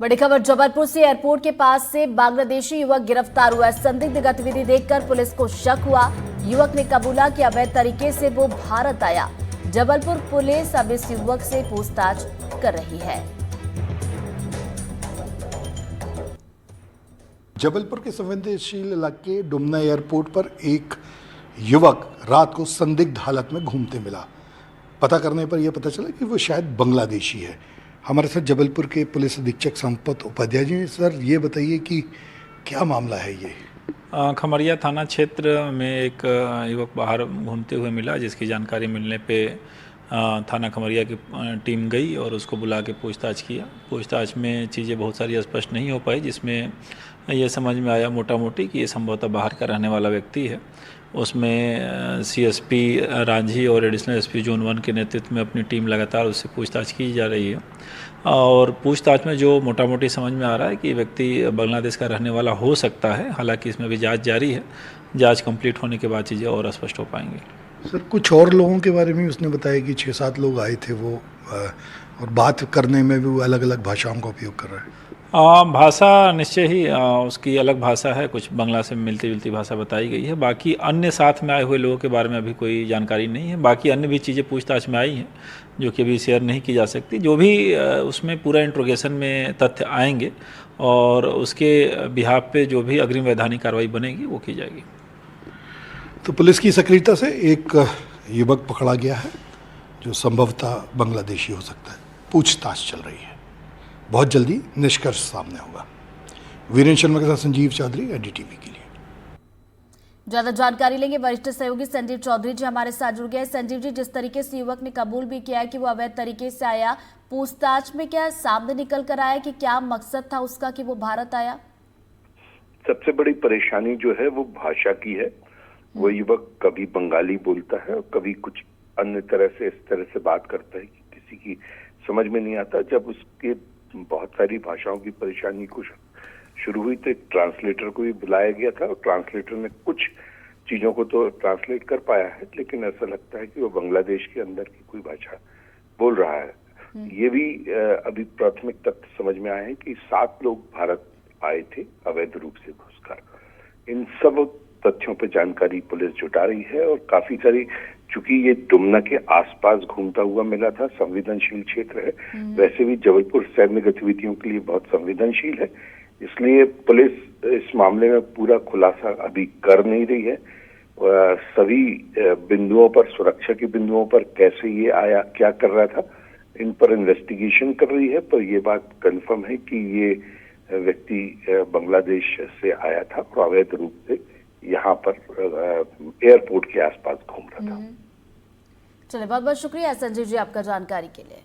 बड़ी खबर जबलपुर से एयरपोर्ट के पास से बांग्लादेशी युवक गिरफ्तार हुआ। संदिग्ध गतिविधि देखकर पुलिस को शक हुआ। युवक ने कबूला कि अवैध तरीके से वो भारत आया। जबलपुर पुलिस अब इस युवक से पूछताछ कर रही है। जबलपुर के संवेदनशील इलाके डुमना एयरपोर्ट पर एक युवक रात को संदिग्ध हालत में घूमते मिला। पता करने पर यह पता चला कि वो शायद बांग्लादेशी है। हमारे साथ जबलपुर के पुलिस अधीक्षक संपत उपाध्याय जी। सर, ये बताइए कि क्या मामला है ये? खमरिया थाना क्षेत्र में एक युवक बाहर घूमते हुए मिला, जिसकी जानकारी मिलने पे थाना खमरिया की टीम गई और उसको बुला के पूछताछ किया। पूछताछ में चीज़ें बहुत सारी स्पष्ट नहीं हो पाई, जिसमें यह समझ में आया मोटा मोटी कि ये संभवतः बाहर का रहने वाला व्यक्ति है। उसमें सीएसपी रांझी और एडिशनल एसपी जोन 1 के नेतृत्व में अपनी टीम लगातार उससे पूछताछ की जा रही है और पूछताछ में जो मोटा मोटी समझ में आ रहा है कि व्यक्ति बांग्लादेश का रहने वाला हो सकता है। हालांकि इसमें भी जांच जारी है। जांच कंप्लीट होने के बाद चीज़ें और स्पष्ट हो पाएंगी। सर, कुछ और लोगों के बारे में उसने बताया कि 6-7 लोग आए थे वो, और बात करने में भी वो अलग अलग भाषाओं का उपयोग कर रहा है। भाषा निश्चय ही उसकी अलग भाषा है, कुछ बांग्ला से मिलती जुलती भाषा बताई गई है। बाकी अन्य साथ में आए हुए लोगों के बारे में अभी कोई जानकारी नहीं है। बाकी अन्य भी चीज़ें पूछताछ में आई हैं जो कि अभी शेयर नहीं की जा सकती। जो भी उसमें पूरा इंट्रोगेशन में तथ्य आएंगे और उसके बिहाफ पे जो भी अग्रिम वैधानिक कार्रवाई बनेगी वो की जाएगी। तो पुलिस की सक्रियता से एक युवक पकड़ा गया है जो संभवतः बांग्लादेशी हो सकता है। पूछताछ चल रही है, बहुत जल्दी निष्कर्ष सामने होगा। वीरेंद्र शर्मा के साथ संजीव चौधरी, एनडीटीवी के लिए। ज्यादा जानकारी लेंगे वरिष्ठ सहयोगी संजीव चौधरी जी हमारे साथ जुड़ गए। संजीव जी, जिस तरीके से युवक ने कबूल भी किया है कि वो अवैध तरीके से आया, पूछताछ में क्या सामने निकल कर आया कि क्या मकसद था उसका कि वो भारत आया? सबसे बड़ी परेशानी जो है वो भाषा की है। वो युवक कभी बंगाली बोलता है और कभी कुछ अन्य तरह से इस तरह से बात करता है कि किसी की समझ में नहीं आता। जब उसके बहुत सारी भाषाओं की परेशानी कुछ शुरू हुई तो एक ट्रांसलेटर को भी बुलाया गया था और ट्रांसलेटर ने कुछ चीजों को तो ट्रांसलेट कर पाया है, लेकिन ऐसा लगता है कि वो बांग्लादेश के अंदर की कोई भाषा बोल रहा है। ये भी अभी प्राथमिक तथ्य समझ में आए हैं कि 7 लोग भारत आए थे अवैध रूप से घुसकर। इन सब तथ्यों पर जानकारी पुलिस जुटा रही है और काफी सारी, चूंकि ये डुमना के आसपास घूमता हुआ मिला था, संवेदनशील क्षेत्र है। वैसे भी जबलपुर सैन्य गतिविधियों के लिए बहुत संवेदनशील है, इसलिए पुलिस इस मामले में पूरा खुलासा अभी कर नहीं रही है। सभी बिंदुओं पर, सुरक्षा के बिंदुओं पर, कैसे ये आया, क्या कर रहा था, इन पर इन्वेस्टिगेशन कर रही है। पर ये बात कंफर्म है कि ये व्यक्ति बांग्लादेश से आया था और अवैध रूप से यहाँ पर एयरपोर्ट के आसपास घूम रहा था। चलिए, बहुत बहुत शुक्रिया संजीव जी आपका जानकारी के लिए।